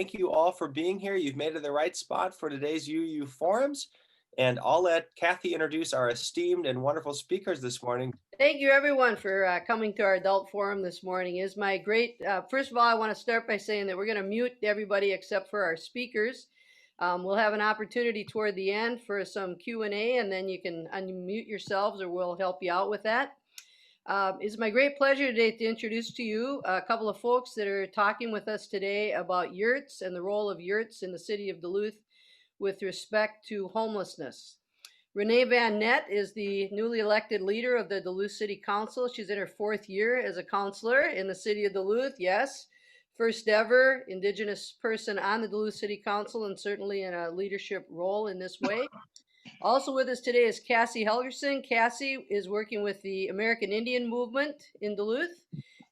Thank you all for being here. You've made it the right spot for today's UU Forums. And I'll let Kathy introduce our esteemed and wonderful speakers this morning. Thank you, everyone, for coming to our adult forum this morning. It is my great, first of all, I want to start by saying that we're going to mute everybody except for our speakers. We'll have an opportunity toward the end for some Q&A, and then you can unmute yourselves or we'll help you out with that. It's my great pleasure today to introduce to you a couple of folks that are talking with us today about yurts and the role of yurts in the city of Duluth with respect to homelessness. Renee Van Nett is the newly elected leader of the Duluth City Council. She's in her 4th year as a councilor in the city of Duluth, yes. First ever Indigenous person on the Duluth City Council and certainly in a leadership role in this way. Also with us today is Kassie Helgersen. Kassie is working with the American Indian Movement in Duluth,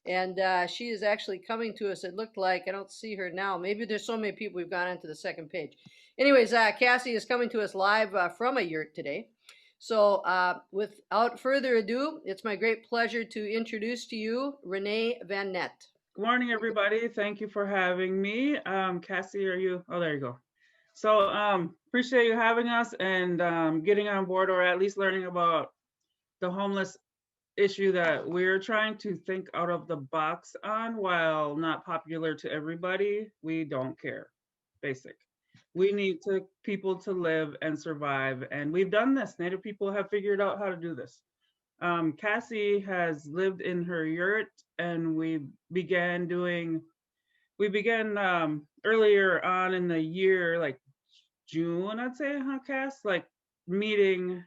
and she is actually coming to us. It looked like, I don't see her now. Maybe there's so many people we've gone into the second page. Anyways, Kassie is coming to us live from a yurt today. So without further ado, it's my great pleasure to introduce to you Renee Van Nett. Good morning, everybody. Thank you for having me. Kassie, are you? Oh, there you go. So appreciate you having us and getting on board, or at least learning about the homeless issue that we're trying to think out of the box on. While not popular to everybody, we don't care. Basic. We need people to live and survive, and we've done this. Native people have figured out how to do this. Kassie has lived in her yurt, and we began earlier on in the year, like June, I'd say, huh, Cass? Like meeting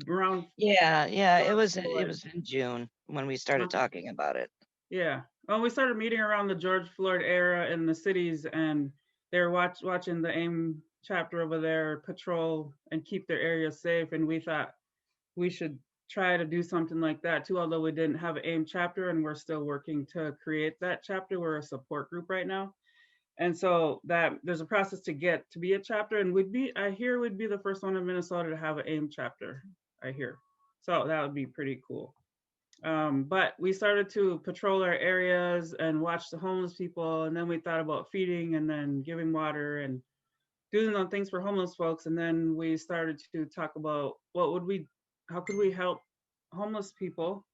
around. Yeah, it was in June when we started talking about it. Yeah, well, we started meeting around the George Floyd era in the cities, and they were watching the AIM chapter over there patrol and keep their area safe, and we thought we should try to do something like that too, although we didn't have an AIM chapter, and we're still working to create that chapter. We're a support group right now. And so that there's a process to get to be a chapter, and I hear we'd be the first one in Minnesota to have an AIM chapter, I hear. So that would be pretty cool. But we started to patrol our areas and watch the homeless people, and then we thought about feeding and then giving water and doing things for homeless folks. And then we started to talk about how could we help homeless people,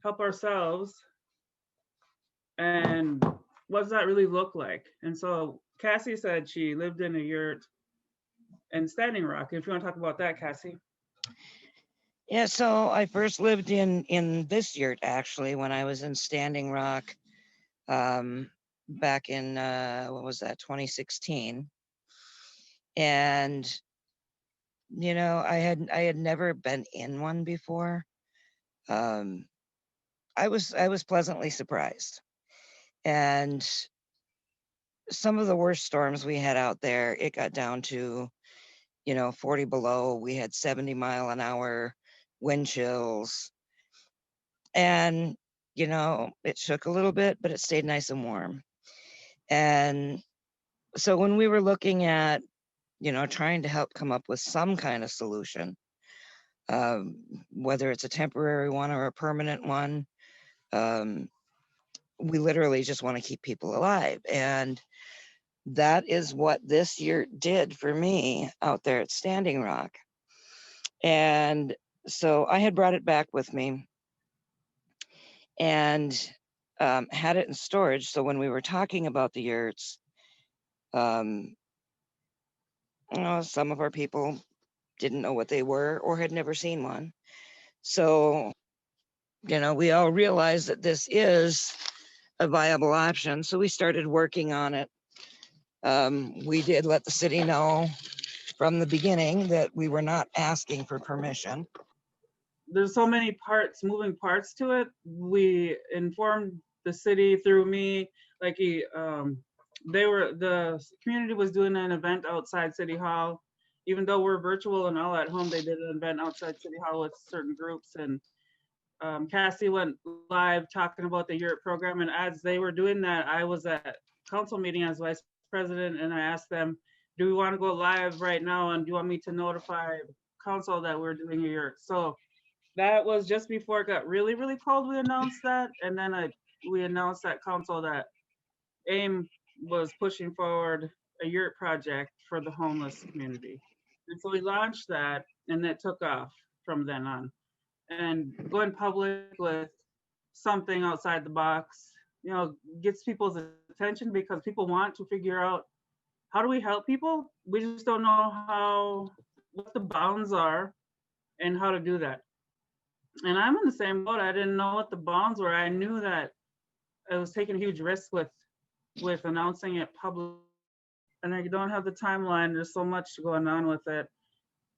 help ourselves, and what does that really look like? And so Kassie said she lived in a yurt in Standing Rock. If you want to talk about that, Kassie. Yeah, so I first lived in this yurt actually when I was in Standing Rock back in what was that, 2016. And you know, I had never been in one before. I was pleasantly surprised. And some of the worst storms we had out there, it got down to, 40 below. We had 70-mile-an-hour wind chills. And, it shook a little bit, but it stayed nice and warm. And so when we were looking at, trying to help come up with some kind of solution, whether it's a temporary one or a permanent one, we literally just want to keep people alive. And that is what this yurt did for me out there at Standing Rock. And so I had brought it back with me and had it in storage. So when we were talking about the yurts, some of our people didn't know what they were or had never seen one. So, we all realized that this is a viable option. So we started working on it. We did let the city know from the beginning that we were not asking for permission. There's so many moving parts to it. We informed the city through me, the community was doing an event outside City Hall. Even though we're virtual and all at home, they did an event outside City Hall with certain groups, and Kassie went live talking about the yurt program. And as they were doing that, I was at council meeting as vice president, and I asked them, do we want to go live right now, and do you want me to notify council that we're doing a yurt? So that was just before it got really, really cold. We announced that, and then we announced at council that AIM was pushing forward a yurt project for the homeless community. And so we launched that, and that took off from then on. And going public with something outside the box, you know, gets people's attention because people want to figure out, how do we help people? We just don't know what the bounds are and how to do that. And I'm in the same boat. I didn't know what the bounds were. I knew that I was taking a huge risk with announcing it public, and I don't have the timeline. There's so much going on with it.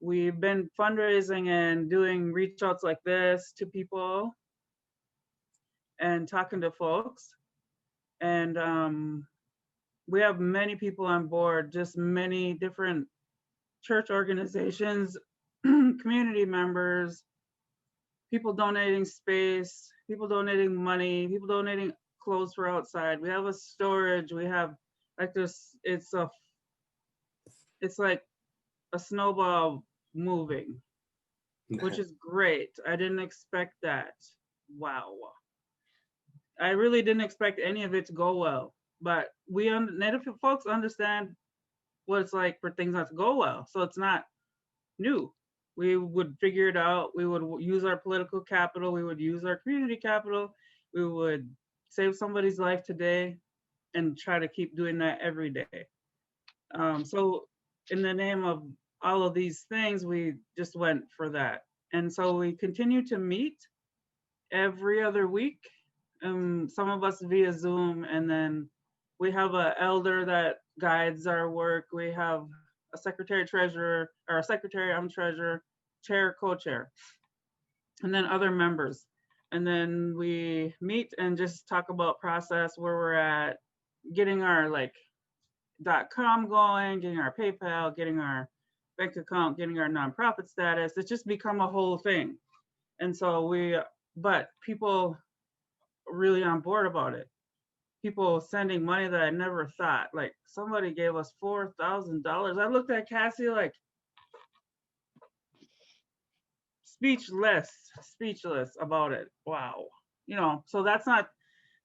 We've been fundraising and doing reach outs like this to people and talking to folks. And we have many people on board, just many different church organizations, community members, people donating space, people donating money, people donating clothes for outside. We have a storage. We have like this. It's like a snowball moving, which is great. I didn't expect that. Wow. I really didn't expect any of it to go well. But Native folks understand what it's like for things not to go well. So it's not new. We would figure it out. We would use our political capital. We would use our community capital. We would save somebody's life today and try to keep doing that every day. So in the name of all of these things, we just went for that. And so we continue to meet every other week, some of us via Zoom, and then we have an elder that guides our work. We have a secretary treasurer, or a secretary, I'm treasurer, chair, co-chair, and then other members. And then we meet and just talk about process, where we're at, getting our like .com going, getting our PayPal, getting our bank account, getting our nonprofit status. It's just become a whole thing. And so but people are really on board about it. People sending money that I never thought, like somebody gave us $4,000. I looked at Kassie like speechless about it. Wow. You know, so that's not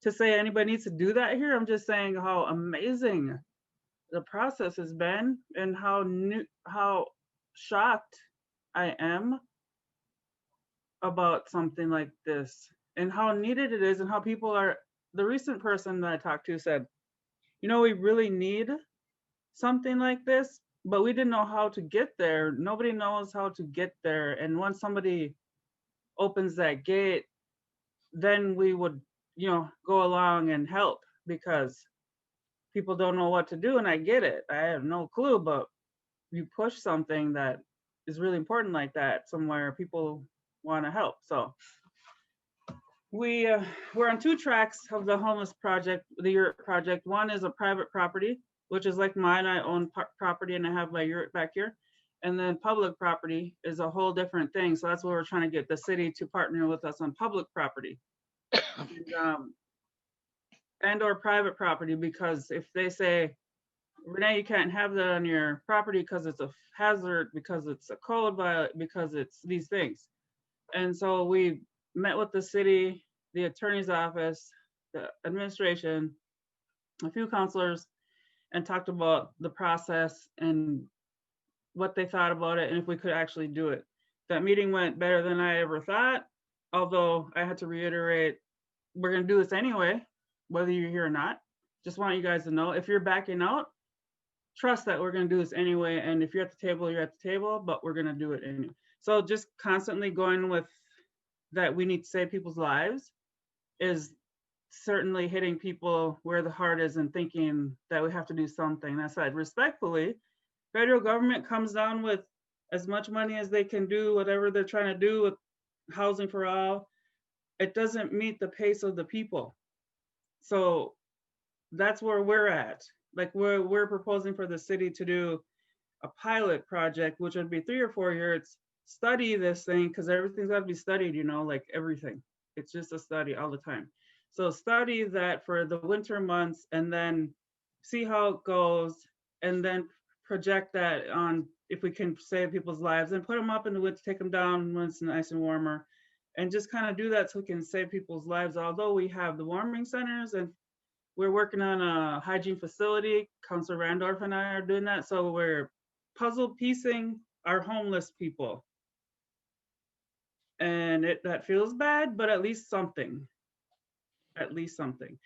to say anybody needs to do that here. I'm just saying how amazing the process has been and how shocked I am about something like this and how needed it is, and how people are. The recent person that I talked to said, you know, we really need something like this, but we didn't know how to get there. Nobody knows how to get there. And once somebody opens that gate, then we would, you know, go along and help, because people don't know what to do. And I get it. I have no clue, but you push something that is really important like that somewhere, people want to help. So we're on two tracks of the homeless project, the yurt project. One is a private property, which is like mine. I own property and I have my yurt back here. And then public property is a whole different thing. So that's where we're trying to get the city to partner with us on public property and or private property, because if they say, Renee, you can't have that on your property because it's a hazard, because it's a code violation, because it's these things. And so we met with the city, the attorney's office, the administration, a few counselors, and talked about the process and what they thought about it and if we could actually do it. That meeting went better than I ever thought, although I had to reiterate, we're going to do this anyway, whether you're here or not. Just want you guys to know, if you're backing out, trust that we're going to do this anyway. And if you're at the table, you're at the table, but we're going to do it anyway. So just constantly going with that we need to save people's lives is certainly hitting people where the heart is and thinking that we have to do something. I said, respectfully, federal government comes down with as much money as they can do, whatever they're trying to do with housing for all. It doesn't meet the pace of the people. So that's where we're at. Like we're proposing for the city to do a pilot project, which would be 3 or 4 yurts, study this thing, because everything's got to be studied, you know, like everything. It's just a study all the time. So study that for the winter months and then see how it goes, and then project that on if we can save people's lives, and put them up in the winter, take them down when it's nice and warmer, and just kind of do that so we can save people's lives. Although we have the warming centers and we're working on a hygiene facility. Councilor Randorf and I are doing that. So we're puzzle piecing our homeless people. And that feels bad, but at least something. At least something.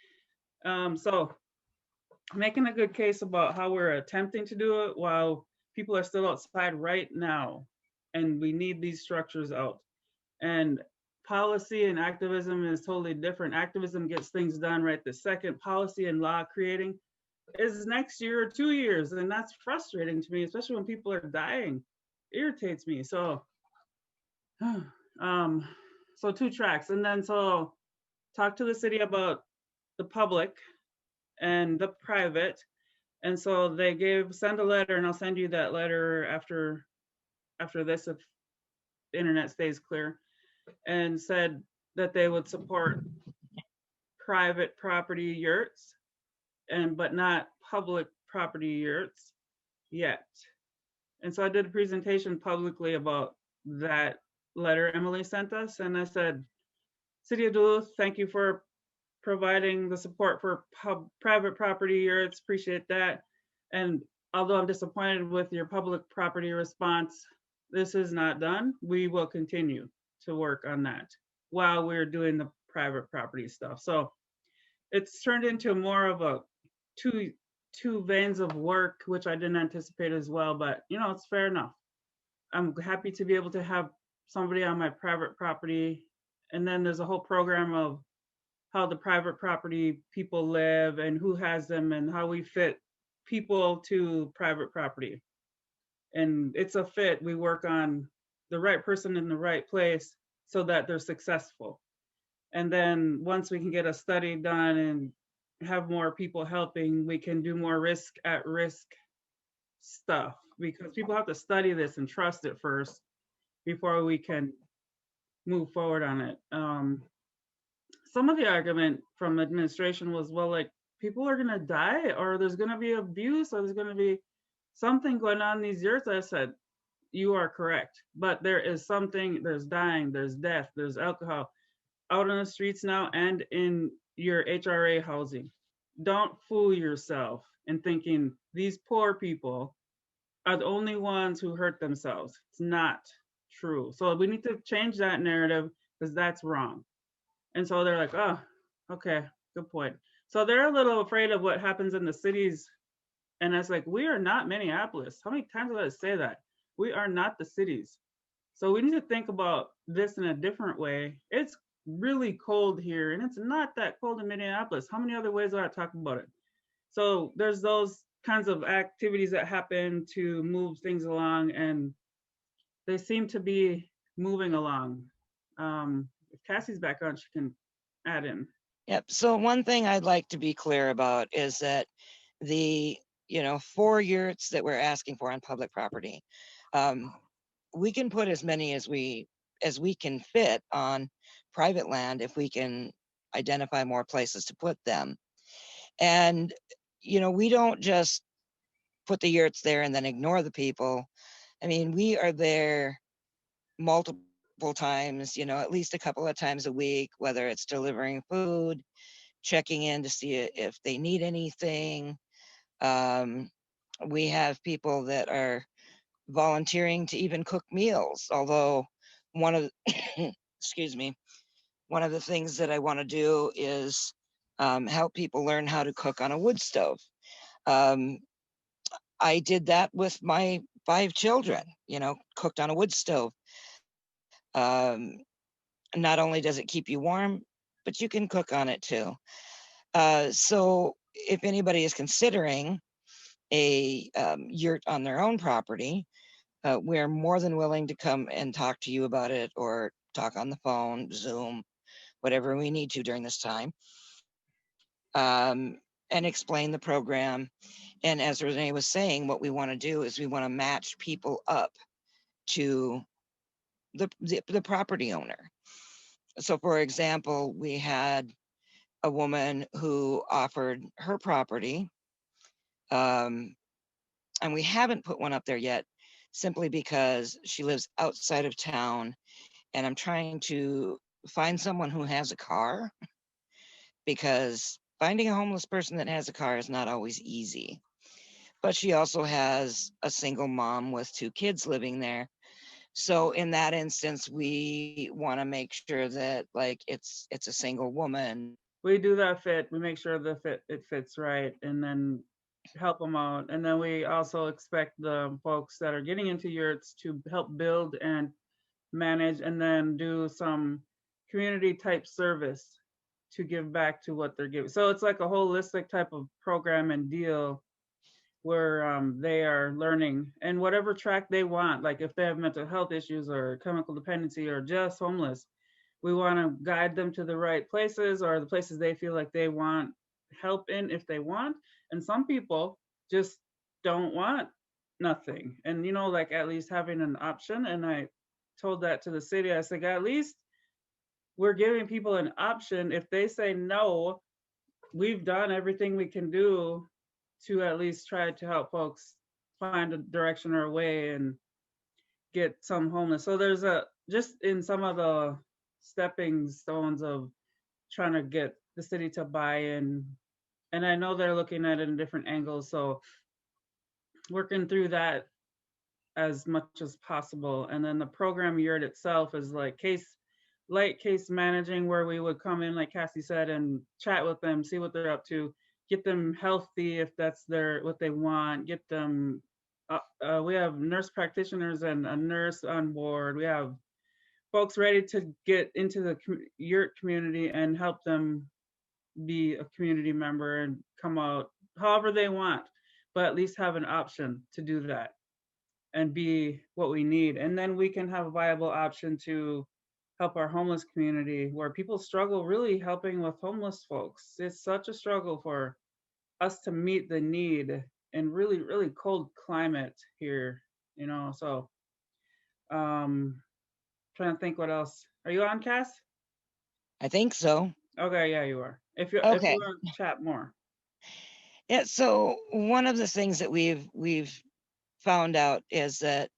So making a good case about how we're attempting to do it while people are still outside right now. And we need these structures out. And policy and activism is totally different. Activism gets things done right this second. Policy and law creating is next year or 2 years. And that's frustrating to me, especially when people are dying. It irritates me. So, so 2 tracks. And then so talk to the city about the public and the private. And so they send a letter, and I'll send you that letter after this if the internet stays clear, and said that they would support private property yurts but not public property yurts yet. And so I did a presentation publicly about that letter Emily sent us, and I said, City of Duluth, thank you for providing the support for private property yurts, appreciate that. And although I'm disappointed with your public property response, this is not done. We will continue to work on that while we're doing the private property stuff. So it's turned into more of a two veins of work, which I didn't anticipate as well, but it's fair enough. I'm happy to be able to have somebody on my private property. And then there's a whole program of how the private property people live and who has them and how we fit people to private property. And it's a fit. We work on the right person in the right place so that they're successful. And then once we can get a study done and have more people helping, we can do more at risk stuff, because people have to study this and trust it first before we can move forward on it. Some of the argument from administration was, well, like, people are going to die, or there's going to be abuse, or there's going to be something going on in these yurts. I said, you are correct, but there is something. There's dying, there's death, there's alcohol out on the streets now and in your HRA housing. Don't fool yourself in thinking these poor people are the only ones who hurt themselves. It's not true. So we need to change that narrative, because that's wrong. And so they're like, oh, okay, good point. So they're a little afraid of what happens in the cities. And I was like, we are not Minneapolis. How many times did I say that? We are not the cities. So we need to think about this in a different way. It's really cold here, and it's not that cold in Minneapolis. How many other ways do I talk about it? So there's those kinds of activities that happen to move things along, and they seem to be moving along. If Cassie's back on, she can add in. Yep. So one thing I'd like to be clear about is that the 4 yurts that we're asking for on public property, we can put as many as we can fit on private land if we can identify more places to put them. And we don't just put the yurts there and then ignore the people. I mean, we are there multiple times, at least a couple of times a week, whether it's delivering food, checking in to see if they need anything. We have people that are volunteering to even cook meals, although one of excuse me, one of the things that I want to do is help people learn how to cook on a wood stove. I did that with my 5 children, cooked on a wood stove. Not only does it keep you warm, but you can cook on it too. So if anybody is considering a yurt on their own property, we're more than willing to come and talk to you about it, or talk on the phone, Zoom, whatever we need to during this time, and explain the program. And as Renee was saying, what we want to do is we want to match people up to the property owner. So for example, we had a woman who offered her property, and we haven't put one up there yet, simply because she lives outside of town, and I'm trying to find someone who has a car, because finding a homeless person that has a car is not always easy. But she also has a single mom with 2 kids living there. So in that instance, we want to make sure that like it's a single woman. We do that fit. We make sure it fits right, and then help them out. And then we also expect the folks that are getting into yurts to help build and manage, and then do some community type service to give back to what they're giving. So it's like a holistic type of program and deal where they are learning and whatever track they want. Like if they have mental health issues or chemical dependency or just homeless, we want to guide them to the right places or the places they feel like they want help in if they want. And some people just don't want nothing. And, you know, like at least having an option. And I told that to the city. I said, at least we're giving people an option. If they say no, we've done everything we can do to at least try to help folks find a direction or a way and get some homeless. So there's a just in some of the stepping stones of trying to get the city to buy in. And I know they're looking at it in different angles. So working through that as much as possible. And then the program yurt itself is like light case managing, where we would come in, like Kassie said, and chat with them, see what they're up to, get them healthy if that's what they want, get them. We have nurse practitioners and a nurse on board. We have folks ready to get into the yurt community and help them be a community member and come out however they want, but at least have an option to do that and be what we need. And then we can have a viable option to help our homeless community, where people struggle really helping with homeless folks. It's such a struggle for us to meet the need in really, really cold climate here, you know. So trying to think what else. Are you on, Cass? I think so. Okay, yeah, you are. If you Okay. want to chat more. Yeah, so one of the things that we've found out is that,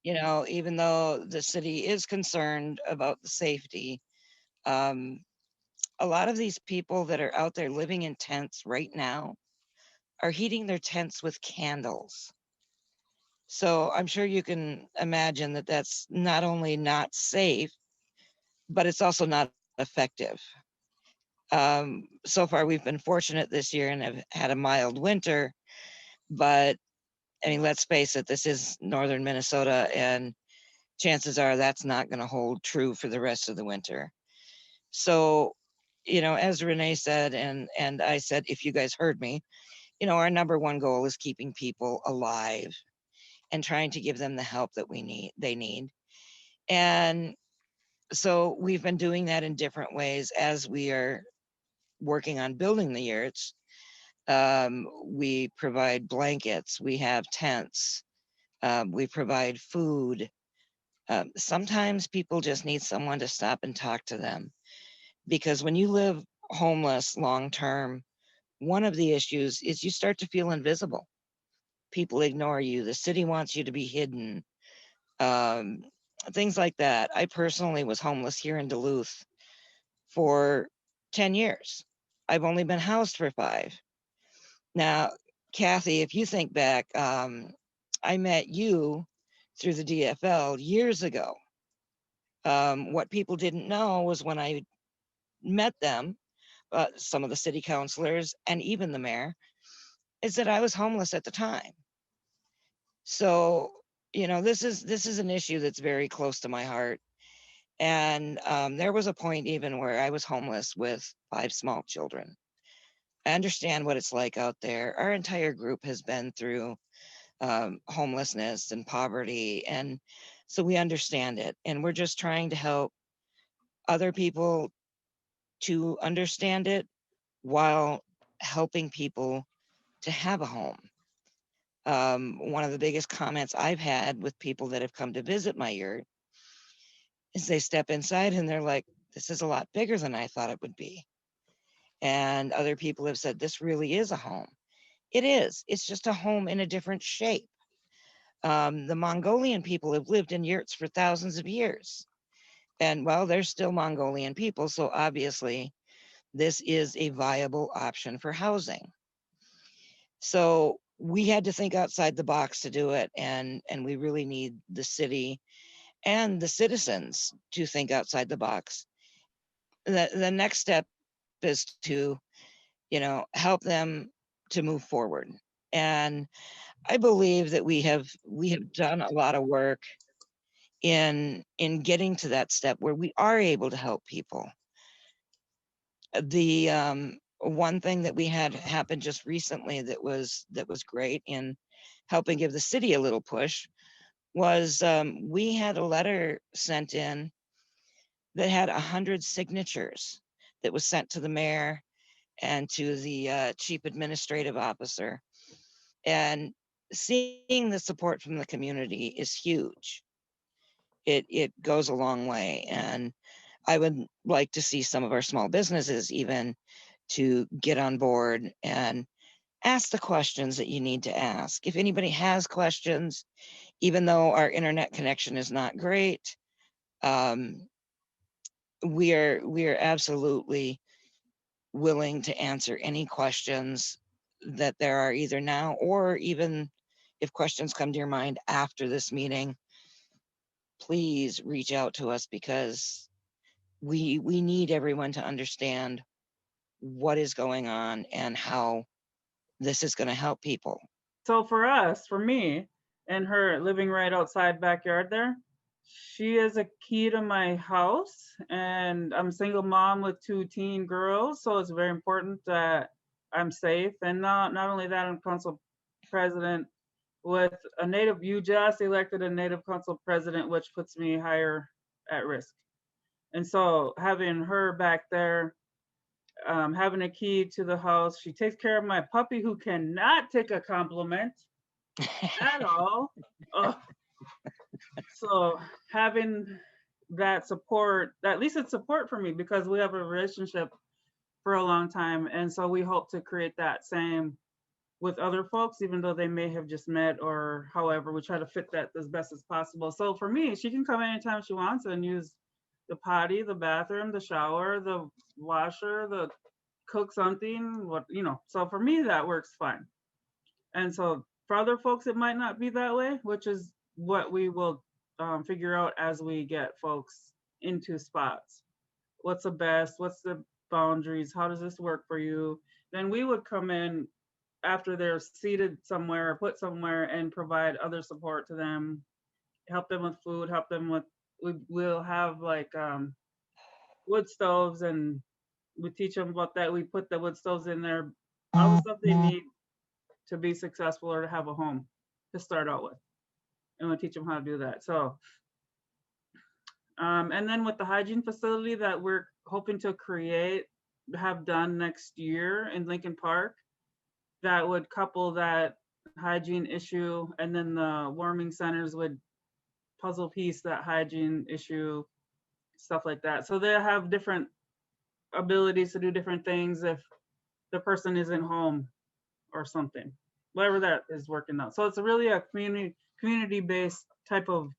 you know, even though the city is concerned about the safety, a lot of these people that are out there living in tents right now are heating their tents with candles. So I'm sure you can imagine that that's not only not safe, but it's also not effective. So far, we've been fortunate this year and have had a mild winter, but I mean, let's face it, this is northern Minnesota, and chances are that's not going to hold true for the rest of the winter. So, you know, as Renee said, and I said, if you guys heard me, you know, our number one goal is keeping people alive and trying to give them the help that they need. And so we've been doing that in different ways as we are working on building the yurts. We provide blankets, we have tents, we provide food. Sometimes people just need someone to stop and talk to them, because when you live homeless long term, one of the issues is you start to feel invisible. People ignore you. The city wants you to be hidden. Um, Things like that. I personally was homeless here in Duluth for 10 years. I've only been housed for 5. Now, Kathy, if you think back, I met you through the DFL years ago. What people didn't know was when I met them, some of the city councilors and even the mayor, is that I was homeless at the time. So, you know, this is an issue that's very close to my heart. And there was a point even where I was homeless with 5 small children. I understand what it's like out there. Our entire group has been through homelessness and poverty, and so we understand it. And we're just trying to help other people to understand it while helping people to have a home. One of the biggest comments I've had with people that have come to visit my yurt is they step inside and they're like, this is a lot bigger than I thought it would be. And other people have said, this really is a home. It is. It's just a home in a different shape. The Mongolian people have lived in yurts for thousands of years. And well, they're still Mongolian people. So obviously this is a viable option for housing. So we had to think outside the box to do it, and we really need the city and the citizens to think outside the box. The next step is to, help them to move forward. And I believe that we have done a lot of work in getting to that step where we are able to help people. The one thing that we had happen just recently that was great in helping give the city a little push was we had a letter sent in that had 100 signatures that was sent to the mayor and to the chief administrative officer. And seeing the support from the community is huge. It goes a long way. And I would like to see some of our small businesses even to get on board and ask the questions that you need to ask. If anybody has questions, even though our internet connection is not great, we are absolutely willing to answer any questions that there are either now or even if questions come to your mind after this meeting. Please reach out to us because we need everyone to understand what is going on and how this is going to help people. So for us, for me, and her living right outside backyard there, she is a key to my house, and I'm a single mom with 2 teen girls, so it's very important that I'm safe. And not only that, I'm council president with a native. You just elected a native council president, which puts me higher at risk. And so having her back there, having a key to the house, she takes care of my puppy who cannot take a compliment at all. Ugh. So having that support, at least it's support for me because we have a relationship for a long time. And so we hope to create that same with other folks, even though they may have just met or however, we try to fit that as best as possible. So for me, she can come anytime she wants and use the potty, the bathroom, the shower, the washer, the cook something, so for me, that works fine. And so for other folks, it might not be that way, which is what we will figure out as we get folks into spots. What's the best? What's the boundaries? How does this work for you? Then we would come in after they're seated somewhere or put somewhere and provide other support to them, help them with food, help them with, we'll have like wood stoves, and we teach them about that. We put the wood stoves in there, all the stuff they need to be successful or to have a home to start out with. And we teach them how to do that. So, and then with the hygiene facility that we're hoping to have done next year in Lincoln Park, that would couple that hygiene issue, and then the warming centers would puzzle piece that hygiene issue, stuff like that. So they have different abilities to do different things if the person isn't home or something, whatever that is working out. So it's really a community-based type of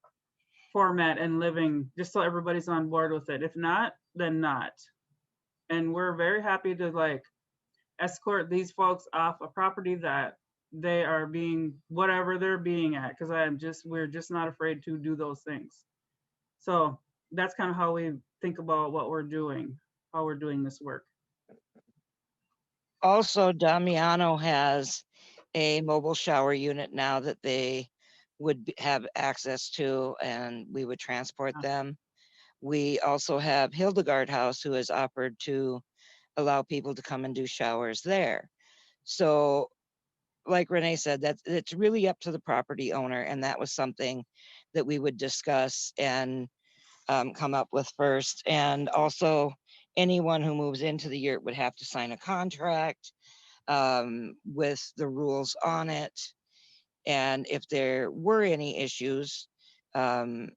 format and living, just so everybody's on board with it. If not, then not. And we're very happy to escort these folks off a property that they are being, whatever they're being at, because we're just not afraid to do those things. So that's kind of how we think about what we're doing, how we're doing this work. Also, Damiano has a mobile shower unit now that they would have access to, and we would transport them. We also have Hildegard House, who has offered to allow people to come and do showers there. So like Renee said, it's really up to the property owner, and that was something that we would discuss and come up with first. And also anyone who moves into the yurt would have to sign a contract with the rules on it. And if there were any issues, AIM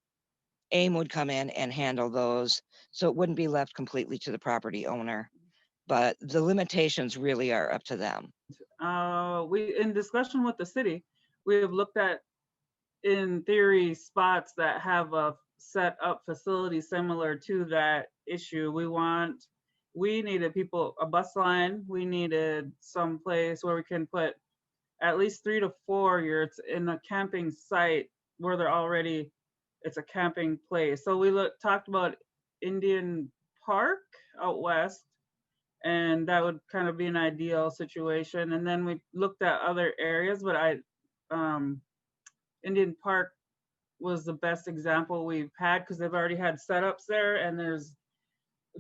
would come in and handle those. So it wouldn't be left completely to the property owner, but the limitations really are up to them. We, in discussion with the city, we have looked at, in theory, spots that have a set up facility similar to that issue. We want we needed a bus line. We needed some place where we can put at least 3 to 4 yurts in a camping site where it's a camping place. So we talked about Indian Park out west, and that would kind of be an ideal situation. And then we looked at other areas, but Indian Park was the best example we've had because they've already had setups there, and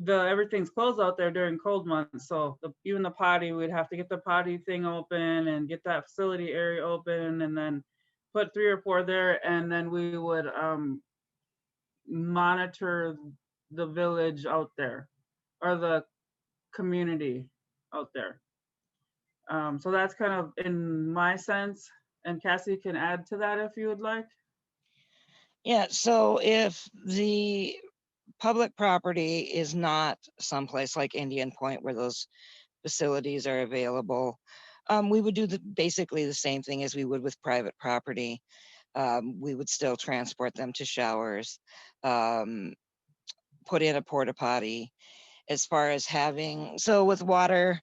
everything's closed out there during cold months. So even the potty, we'd have to get the potty thing open and get that facility area open, and then put 3 or 4 there, and then we would monitor the village out there or the community out there. So that's kind of in my sense, and Kassie can add to that if you would like. Yeah, so if the public property is not someplace like Indian Point where those facilities are available, we would do basically the same thing as we would with private property. We would still transport them to showers, put in a porta potty. As far as so with water,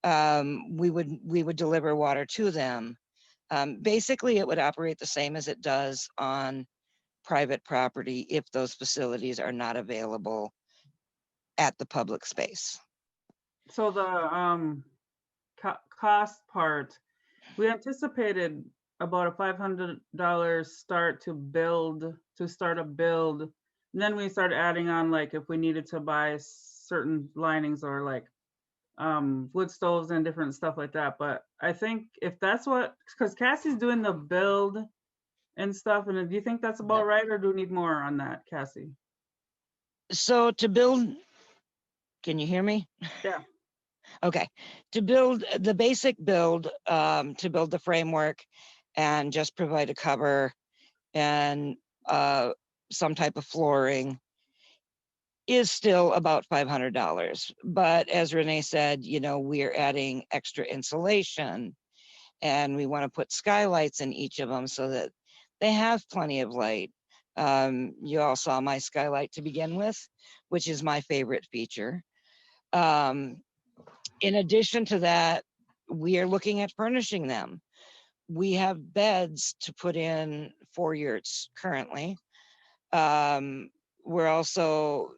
we would deliver water to them. Basically, it would operate the same as it does on private property if those facilities are not available at the public space. So the cost part, we anticipated about a $500 start a build. And then we started adding on, like, if we needed to buy certain linings or like wood stoves and different stuff like that. But I think if that's because Cassie's doing the build and stuff, and do you think that's about right, or do we need more on that, Kassie? So to build, can you hear me? Yeah. Okay, to build the basic build, to build the framework and just provide a cover and some type of flooring is still about $500. But as Renee said, we're adding extra insulation, and we want to put skylights in each of them so that they have plenty of light. You all saw my skylight to begin with, which is my favorite feature. In addition to that, we are looking at furnishing them. We have beds to put in 4 yurts currently. We're also,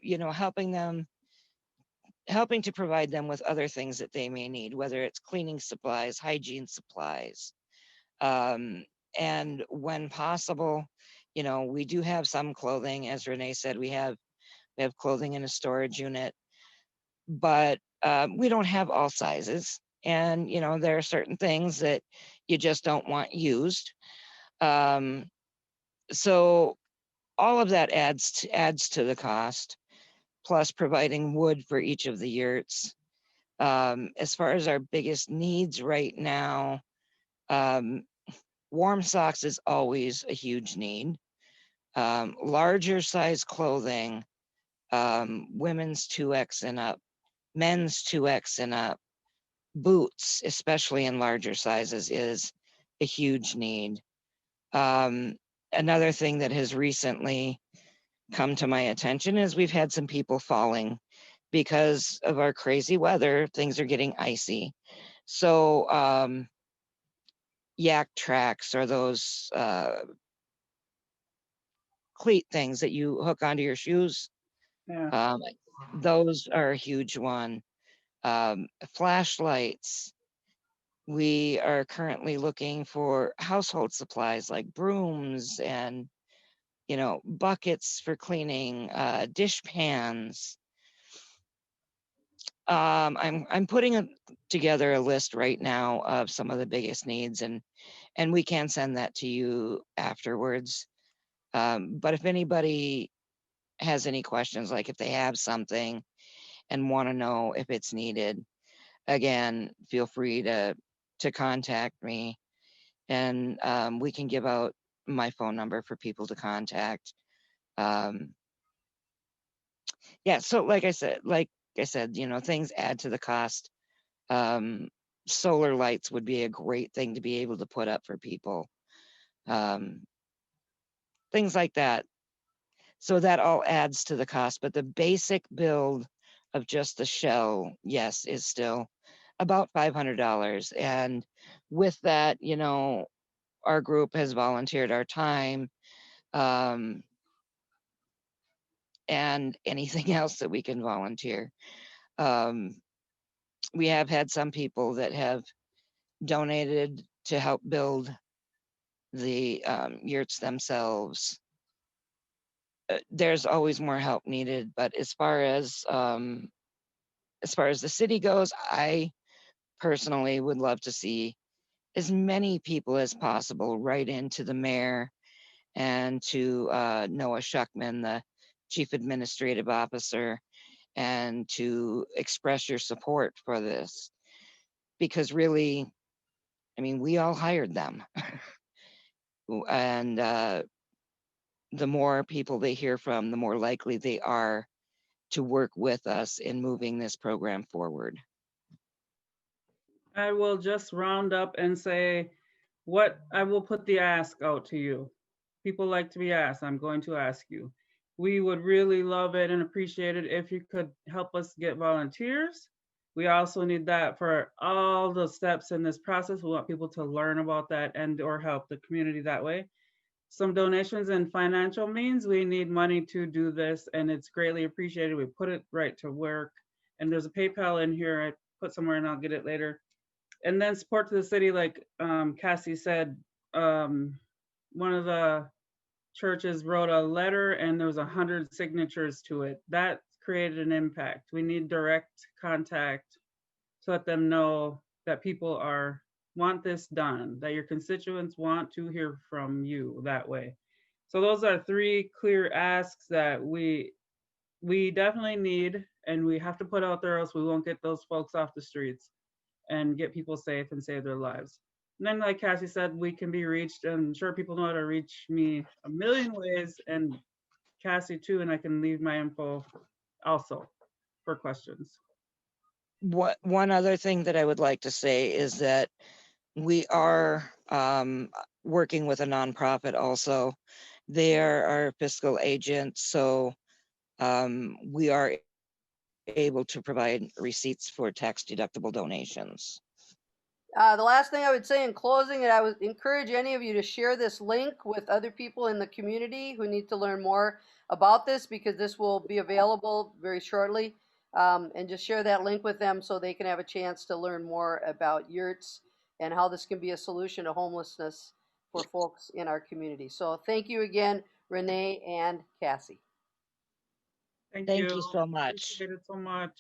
helping to provide them with other things that they may need, whether it's cleaning supplies, hygiene supplies. And when possible, we do have some clothing. As Renee said, we have clothing in a storage unit, but we don't have all sizes. And, there are certain things that you just don't want used. So all of that adds to the cost, plus providing wood for each of the yurts. As far as our biggest needs right now, warm socks is always a huge need. Larger size clothing, women's 2X and up, men's 2X and up, boots, especially in larger sizes, is a huge need. Another thing that has recently come to my attention is we've had some people falling because of our crazy weather. Things are getting icy. So yak tracks, or those cleat things that you hook onto your shoes. Yeah. Those are a huge one. Flashlights. We are currently looking for household supplies like brooms and, buckets for cleaning, dish pans. I'm putting together a list right now of some of the biggest needs, and we can send that to you afterwards. But if anybody has any questions, like if they have something and want to know if it's needed, again, feel free to contact me, and we can give out my phone number for people to contact. Yeah, so like I said, things add to the cost. Solar lights would be a great thing to be able to put up for people. Things like that. So that all adds to the cost, but the basic build of just the shell, yes, is still about $500. And with that, you know, our group has volunteered our time, and anything else that we can volunteer. We have had some people that have donated to help build the yurts themselves. There's always more help needed, but as far as the city goes, I personally would love to see as many people as possible write into the mayor and to Noah Shuckman, the chief administrative officer, and to express your support for this. Because really, I mean, we all hired them. And the more people they hear from, the more likely they are to work with us in moving this program forward. I will just round up and say what I will put the ask out to you. People like to be asked. I'm going to ask you. We would really love it and appreciate it if you could help us get volunteers. We also need that for all the steps in this process. We want people to learn about that and or help the community that way. Some donations and financial means. We need money to do this, and it's greatly appreciated. We put it right to work. And there's a PayPal in here. I put somewhere and I'll get it later. And then support to the city, like Kassie said, one of the churches wrote a letter and there was 100 signatures to it. That created an impact. We need direct contact to let them know that people want this done, that your constituents want to hear from you that way. So those are 3 clear asks that we definitely need, and we have to put out there, else we won't get those folks off the streets and get people safe and save their lives. And then, like Kassie said, we can be reached. I'm sure people know how to reach me a million ways, and Kassie too, and I can leave my info also for questions. One other thing that I would like to say is that we are working with a nonprofit also. They are our fiscal agent, so we are able to provide receipts for tax deductible donations. The last thing I would say in closing, and I would encourage any of you to share this link with other people in the community who need to learn more about this, because this will be available very shortly. And just share that link with them so they can have a chance to learn more about yurts and how this can be a solution to homelessness for folks in our community. So thank you again, Renee and Kassie. Thank you so much. Appreciate it so much.